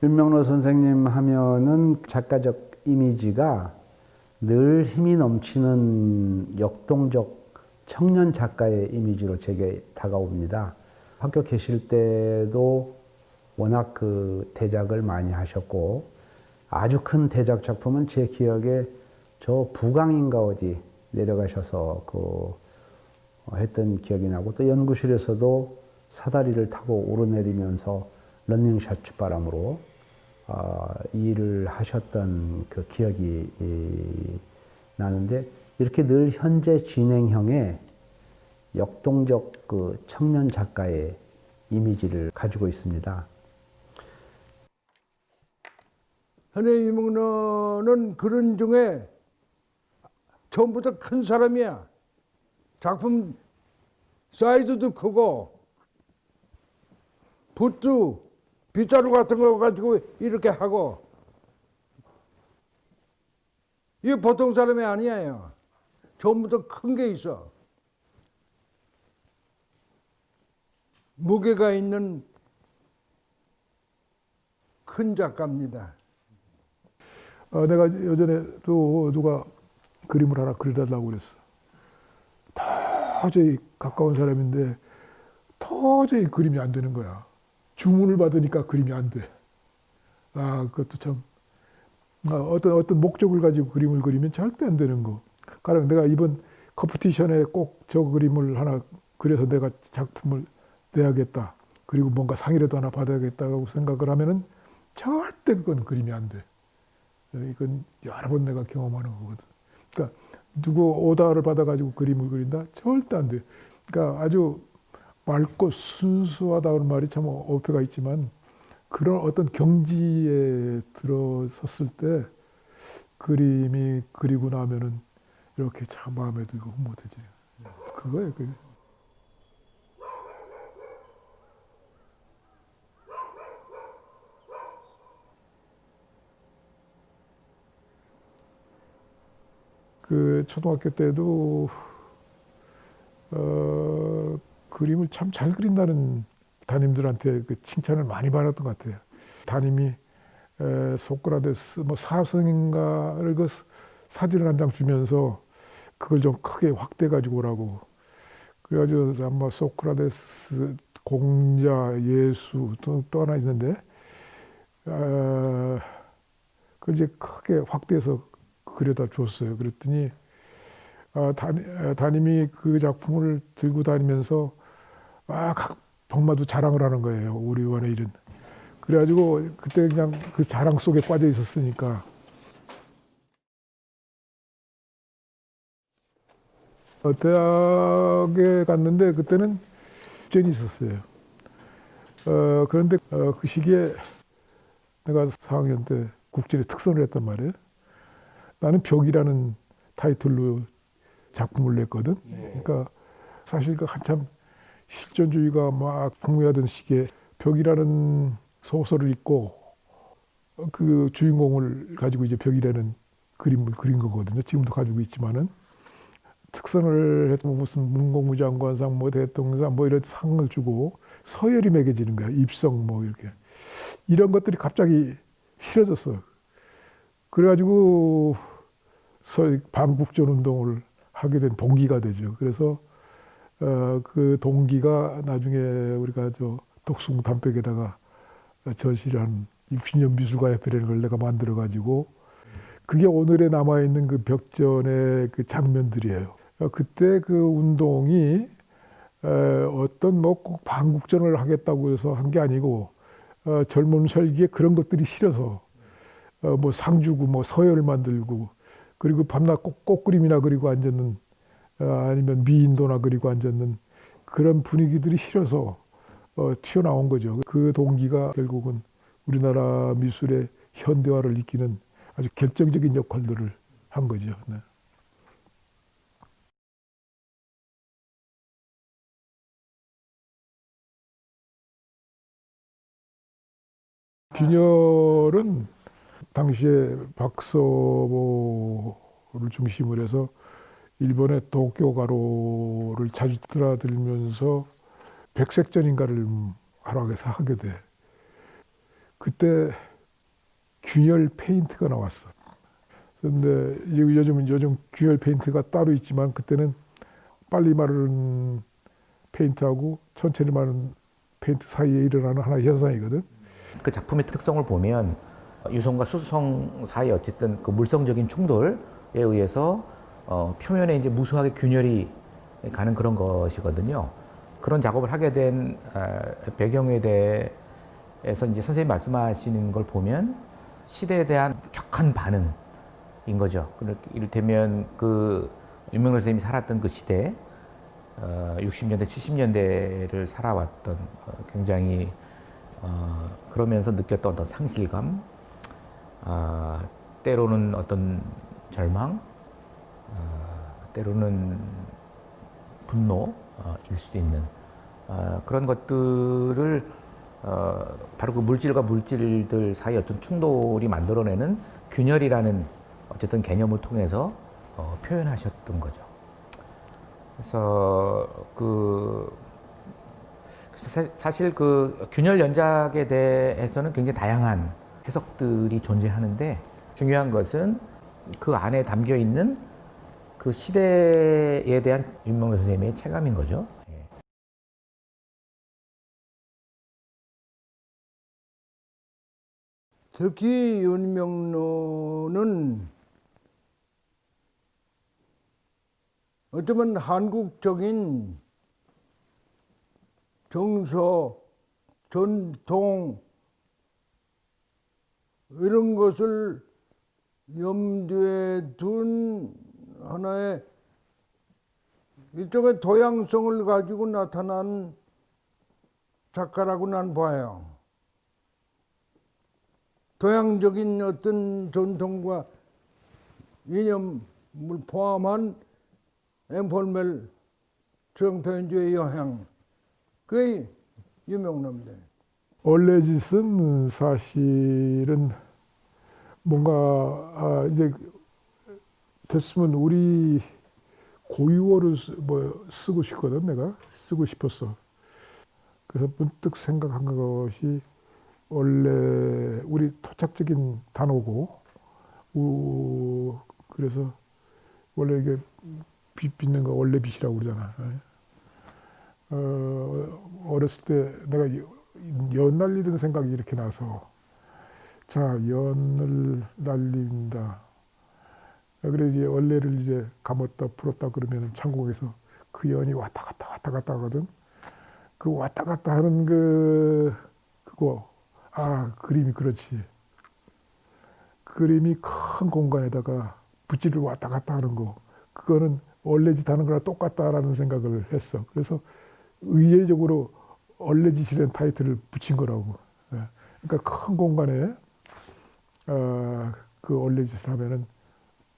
윤명로 선생님 하면은 작가적 이미지가 늘 힘이 넘치는 역동적 청년 작가의 이미지로 제게 다가옵니다. 학교 계실 때도 워낙 그 대작을 많이 하셨고, 아주 큰 대작 작품은 제 기억에 저 부강인가 어디 내려가셔서 했던 기억이 나고, 또 연구실에서도 사다리를 타고 오르내리면서 런닝샷 바람으로 일을 하셨던 그 기억이 나는데, 이렇게 늘 현재 진행형의 역동적 그 청년 작가의 이미지를 가지고 있습니다. 현대 유목론은 그런 중에 처음부터 큰 사람이야. 작품 사이즈도 크고 붓도 빗자루 같은 거 가지고 이렇게 하고, 이게 보통 사람이 아니에요. 처음부터 큰 게 있어. 무게가 있는 큰 작가입니다. 내가 예전에 또 누가 그림을 하나 그려달라고 그랬어. 도저히 가까운 사람인데 도저히 그림이 안 되는 거야. 주문을 받으니까 그림이 안 돼. 그것도 참, 어떤 목적을 가지고 그림을 그리면 절대 안 되는 거. 가령 내가 이번 컴피티션에 꼭 저 그림을 하나 그려서 내가 작품을 내야겠다. 그리고 뭔가 상이라도 하나 받아야겠다고 생각을 하면은 절대 그건 그림이 안 돼. 이건 여러 번 내가 경험하는 거거든. 그러니까 누구 오다를 받아가지고 그림을 그린다? 절대 안 돼. 그러니까 아주 맑고 순수하다는 말이 참 어폐가 있지만, 그런 어떤 경지에 들어섰을 때 그림이 그리고 나면은 이렇게 참 마음에 들고 흐뭇해지. 그거예요. 그게. 그 초등학교 때도 그림을 참 잘 그린다는 담임들한테 그 칭찬을 많이 받았던 것 같아요. 담임이 소크라테스 뭐 사성인가를 그 사진을 한 장 주면서 그걸 좀 크게 확대 가지고 오라고. 그래가지고 아마 소크라테스, 공자, 예수 또 하나 있는데, 그걸 이제 크게 확대해서 그려다 줬어요. 그랬더니 담임이 그 작품을 들고 다니면서 각 병마도 자랑을 하는 거예요. 우리 원의 일은. 그래가지고 그때 그냥 그 자랑 속에 빠져 있었으니까. 대학에 갔는데 그때는 국전이 있었어요. 그런데 그 시기에 내가 4학년 때 국전에 특선을 했단 말이에요. 나는 벽이라는 타이틀로 작품을 냈거든. 그러니까 사실 그 한참 실존주의가 막 풍미하던 시기에 벽이라는 소설을 읽고 그 주인공을 가지고 이제 벽이라는 그림을 그린 거거든요. 지금도 가지고 있지만은, 특선을 했던 무슨 문공부 장관상 뭐 대통령상 뭐 이런 상을 주고 서열이 매겨지는 거야. 입성 뭐 이렇게. 이런 것들이 갑자기 싫어졌어. 그래가지고 소위 반국전 운동을 하게 된 동기가 되죠. 그래서 그 동기가 나중에 우리가 저 독숭 담백에다가 전시한 60년 미술가협회라는 걸 내가 만들어 가지고, 그게 오늘에 남아 있는 그 벽전의 그 장면들이에요. 그때 그 운동이 어떤 뭐 꼭 반국전을 하겠다고 해서 한 게 아니고, 젊은 혈기에 그런 것들이 싫어서 뭐 상 주고 뭐 서열 만들고, 그리고 밤낮 꽃그림이나 그리고 앉았는, 아니면 미인도나 그리고 앉았는 그런 분위기들이 싫어서 튀어나온 거죠. 그 동기가 결국은 우리나라 미술의 현대화를 이끄는 아주 결정적인 역할들을 한 거죠. 네. 빈혈은 당시에 박서보를 중심으로 해서 일본의 도쿄 가로를 자주 드나들면서 백색전인가를 하러 해서 하게 돼. 그때 균열 페인트가 나왔어. 그런데 요즘 균열 페인트가 따로 있지만 그때는 빨리 마르는 페인트하고 천천히 마르는 페인트 사이에 일어나는 하나의 현상이거든. 그 작품의 특성을 보면 유성과 수성 사이 어쨌든 그 물성적인 충돌에 의해서 표면에 이제 무수하게 균열이 가는 그런 것이거든요. 그런 작업을 하게 된 배경에 대해서 이제 선생님 말씀하시는 걸 보면 시대에 대한 격한 반응인 거죠. 이를테면 그 윤명로 선생님이 살았던 그 시대, 60년대, 70년대를 살아왔던 굉장히 그러면서 느꼈던 어떤 상실감, 때로는 어떤 절망, 때로는 분노일 수도 있는 그런 것들을 바로 그 물질과 물질들 사이 어떤 충돌이 만들어내는 균열이라는 어쨌든 개념을 통해서 표현하셨던 거죠. 그래서 사실 그 균열 연작에 대해서는 굉장히 다양한 해석들이 존재하는데 중요한 것은 그 안에 담겨 있는 그 시대에 대한 윤명로 선생님의 체감인 거죠. 예. 특히 윤명로는 어쩌면 한국적인 정서, 전통 이런 것을 염두에 둔 하나의 일종의 도양성을 가지고 나타난 작가라고 난 봐요. 도양적인 어떤 전통과 이념을 포함한 엠폴멜 정표현주의 여행, 그게 유명합니다. 얼레짓은 사실은 뭔가 이제 됐으면 우리 고유어를 쓰고 싶거든. 내가 쓰고 싶었어. 그래서 문득 생각한 것이 원래 우리 토착적인 단어고, 그래서 원래 이게 빛 빚는 거 원래 빛이라고 그러잖아. 어렸을 때 내가 연 날리던 생각이 이렇게 나서, 자, 연을 날린다. 그래 이제 원래를 이제 감았다 풀었다 그러면 창공에서 그 연이 왔다 갔다 하거든. 그 왔다 갔다 하는 그거 그림이 그렇지. 그림이 큰 공간에다가 붓질을 왔다 갔다 하는 거, 그거는 얼레짓 하는 거랑 똑같다라는 생각을 했어. 그래서 의례적으로 얼레짓이라는 타이틀을 붙인 거라고. 그러니까 큰 공간에 그 얼레짓을 하면은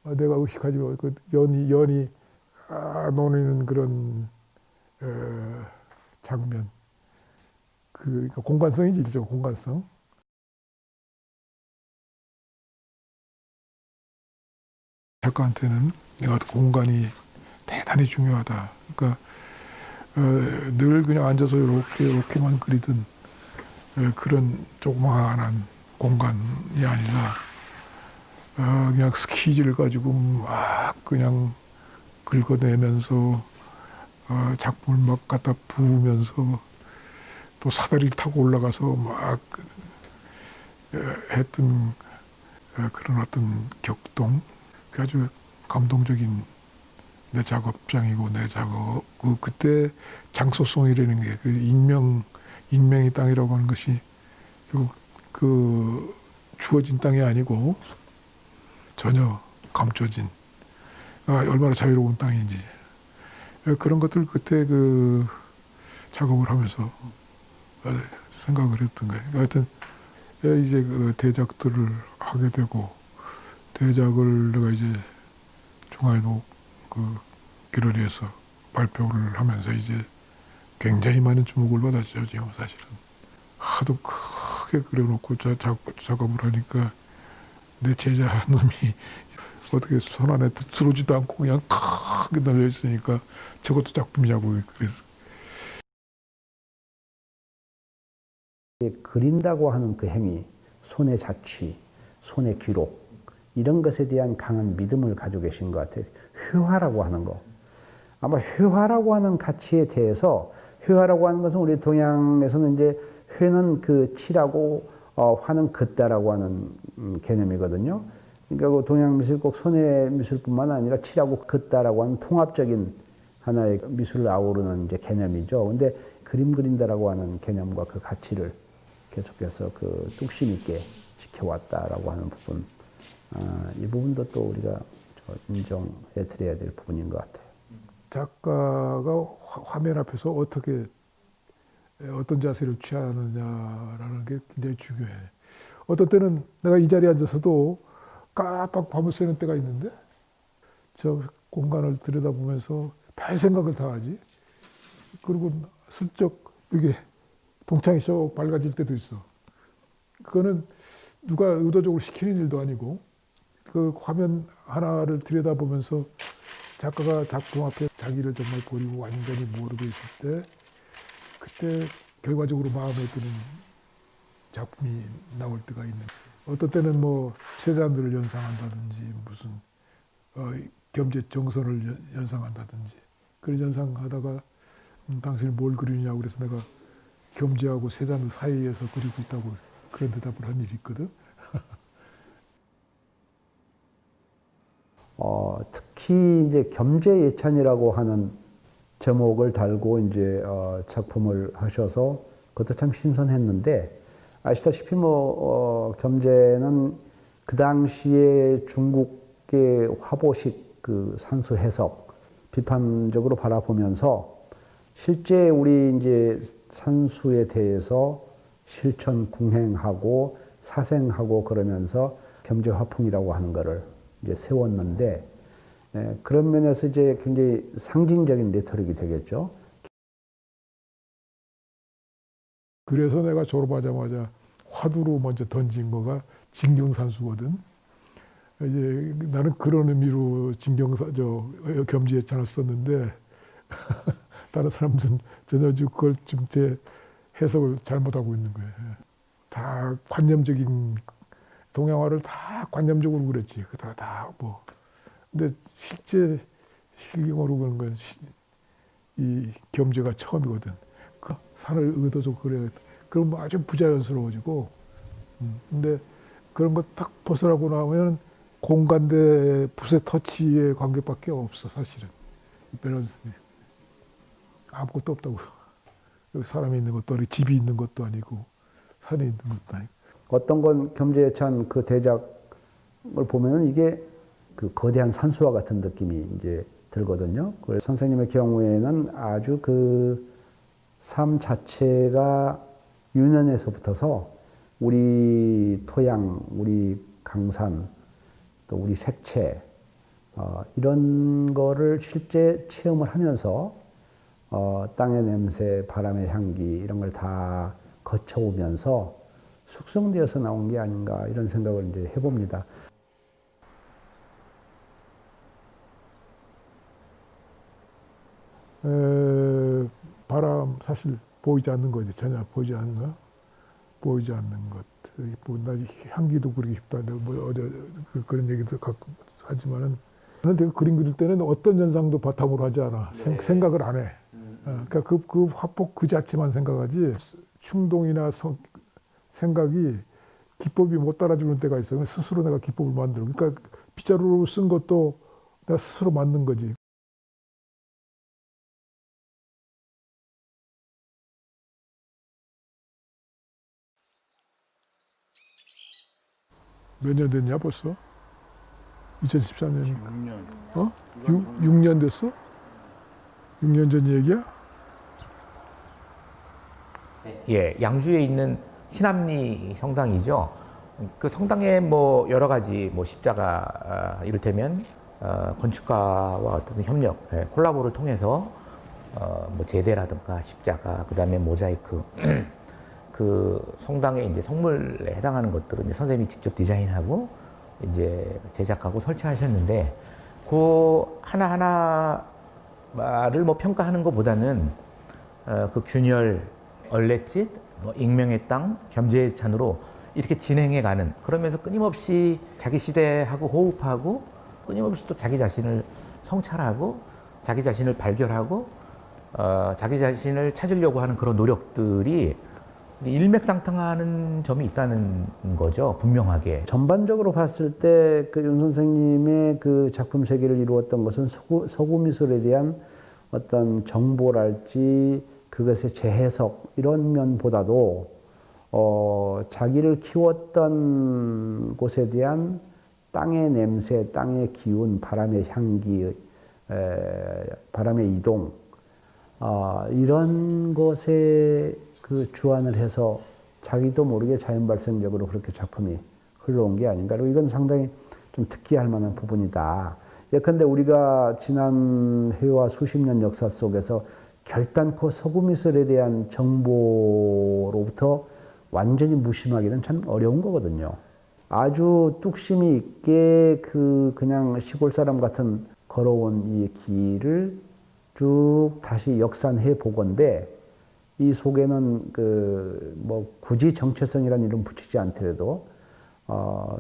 내가 의식하지 그 연이 노는 그런 장면, 그러니까 공간성이지, 일종 공간성. 작가한테는 내가 공간이 대단히 중요하다. 그러니까 늘 그냥 앉아서 이렇게만 그리던 그런 조그마한 공간이 아니라 그냥 스키즈를 가지고 막 그냥 긁어내면서 작품을 막 갖다 부으면서 또 사다리 타고 올라가서 막 했던 그런 어떤 격동, 아주 감동적인 내 작업장이고 내 작업, 그때 장소성이라는 게 인명의 땅이라고 하는 것이 그 주어진 땅이 아니고 전혀 감춰진, 얼마나 자유로운 땅인지 그런 것들 그때 그 작업을 하면서 생각을 했던 거예요. 하여튼 이제 그 대작들을 하게 되고, 대작을 내가 이제 중앙일보 그 갤러리에서 발표를 하면서 이제 굉장히 많은 주목을 받았죠. 지금 사실은 하도 크게 그려놓고 작업을 하니까 내 제자 놈이 어떻게 손 안에 들어오지도 않고 그냥 크게 널려 있으니까 저것도 작품이냐고 그래서. 그린다고 하는 그 행위, 손의 자취, 손의 기록 이런 것에 대한 강한 믿음을 가지고 계신 것 같아요. 회화라고 하는 거. 아마 회화라고 하는 가치에 대해서 회화라고 하는 것은 우리 동양에서는 이제 회는 그 치라고 화는 긋다라고 하는 개념이거든요. 그러니까 그 동양 미술 꼭 손의 미술뿐만 아니라 치라고 긋다라고 하는 통합적인 하나의 미술을 아우르는 이제 개념이죠. 근데 그림 그린다라고 하는 개념과 그 가치를 계속해서 그 뚝심 있게 지켜왔다라고 하는 부분, 이 부분도 또 우리가 인정해 드려야 될 부분인 것 같아요. 작가가 화면 앞에서 어떻게 어떤 자세를 취하느냐라는 게 굉장히 중요해. 어떤 때는 내가 이 자리에 앉아서도 깜빡 밤을 새는 때가 있는데 저 공간을 들여다보면서 별 생각을 다 하지. 그리고 슬쩍 이게 동창이 쏙 밝아질 때도 있어. 그거는 누가 의도적으로 시키는 일도 아니고 그 화면 하나를 들여다보면서 작가가 작품 앞에 자기를 정말 버리고 완전히 모르고 있을 때 그때 결과적으로 마음에 드는 작품이 나올 때가 있는 거예요. 어떤 때는 뭐 세잔들을 연상한다든지 무슨 겸재 정선을 연상한다든지 그런 연상하다가 당신이 뭘 그리느냐고 그래서 내가 겸재하고 세잔의 사이에서 그리고 있다고 그런 대답을 한 일이 있거든. 특히 이제 겸재예찬이라고 하는 제목을 달고 이제 작품을 하셔서 그것도 참 신선했는데 아시다시피 뭐 겸재는 그 당시에 중국의 화보식 그 산수 해석 비판적으로 바라보면서 실제 우리 이제 산수에 대해서 실천 궁행하고 사생하고 그러면서 겸재 화풍이라고 하는 거를 이제 세웠는데 그런 면에서 이제 굉장히 상징적인 레토릭이 되겠죠. 그래서 내가 졸업하자마자 화두로 먼저 던진 거가 진경산수거든. 이제 나는 그런 의미로 겸지예찬을 썼는데 다른 사람들은 전혀 그걸 좀 제 해석을 잘못하고 있는 거예요. 다 관념적인 동양화를 다 관념적으로 그랬지. 다 뭐. 근데 실제 실경으로 그런 건 이 겸재가 처음이거든. 그 산을 의도적으로 그래. 그럼 아주 부자연스러워지고. 근데 그런 거 딱 벗어나고 나면 공간 대 붓의 터치의 관계밖에 없어 사실은. 밸런스 아무것도 없다고. 여기 사람이 있는 것도 아니고 집이 있는 것도 아니고 산이 있는 것도 아니고. 어떤 건 겸재예찬 그 대작을 보면은 이게 그 거대한 산수와 같은 느낌이 이제 들거든요. 그래서 선생님의 경우에는 아주 그 삶 자체가 유년에서부터서 우리 토양, 우리 강산, 또 우리 색채 이런 거를 실제 체험을 하면서 땅의 냄새, 바람의 향기 이런 걸 다 거쳐오면서 숙성되어서 나온 게 아닌가 이런 생각을 이제 해봅니다. 바람 사실 보이지 않는 거지. 전혀 보이지 않는 거. 보이지 않는 것. 뭐, 나 향기도 그리고 싶다. 뭐 어디 그런 얘기도 가끔 하지만은 나는 그림 그릴 때는 어떤 현상도 바탕으로 하지 않아. 네. 생각을 안 해. 그러니까 그 화폭 그 자체만 생각하지 충동이나 생각이 기법이 못 따라주는 때가 있어요. 스스로 내가 기법을 만들어. 그러니까 빗자루로 쓴 것도 내가 스스로 만든 거지. 몇 년 됐냐 벌써? 2013년. 6년. 6년 됐어? 6년 전 얘기야? 예, 양주에 있는 신암리 성당이죠. 그 성당에 뭐 여러 가지 뭐 십자가 이를테면 건축가와 어떤 협력, 콜라보를 통해서 뭐 제대라든가 십자가, 그다음에 모자이크 그 성당의 이제 성물에 해당하는 것들은 이제 선생님이 직접 디자인하고 이제 제작하고 설치하셨는데 그 하나하나를 뭐 평가하는 것보다는 그 균열, 얼레짓, 뭐 익명의 땅, 겸재예찬으로 이렇게 진행해가는, 그러면서 끊임없이 자기 시대하고 호흡하고 끊임없이 또 자기 자신을 성찰하고 자기 자신을 발견하고 자기 자신을 찾으려고 하는 그런 노력들이 일맥상통하는 점이 있다는 거죠, 분명하게. 전반적으로 봤을 때 그 윤 선생님의 그 작품 세계를 이루었던 것은 서구 미술에 대한 어떤 정보랄지 그것의 재해석 이런 면보다도 자기를 키웠던 곳에 대한 땅의 냄새, 땅의 기운, 바람의 향기, 바람의 이동 이런 것에 그 주안을 해서 자기도 모르게 자연발생적으로 그렇게 작품이 흘러온 게 아닌가. 그리고 이건 상당히 좀 특기할 만한 부분이다. 예컨대 우리가 지난 해와 수십 년 역사 속에서 결단코 서구 미술에 대한 정보로부터 완전히 무심하기는 참 어려운 거거든요. 아주 뚝심이 있게 그냥 시골 사람 같은 걸어온 이 길을 쭉 다시 역산해 보건대 이 속에는 뭐 굳이 정체성이라는 이름 붙이지 않더라도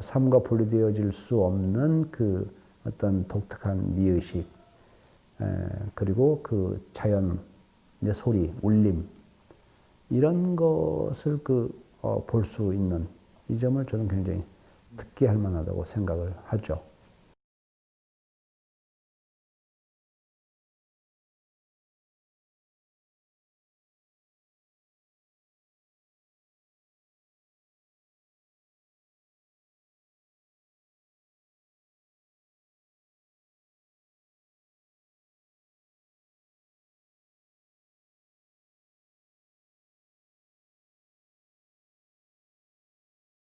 삶과 분리되어질 수 없는 그 어떤 독특한 미의식 그리고 그 자연의 소리, 울림 이런 것을 볼 수 있는 이 점을 저는 굉장히 특기할 만하다고 생각을 하죠.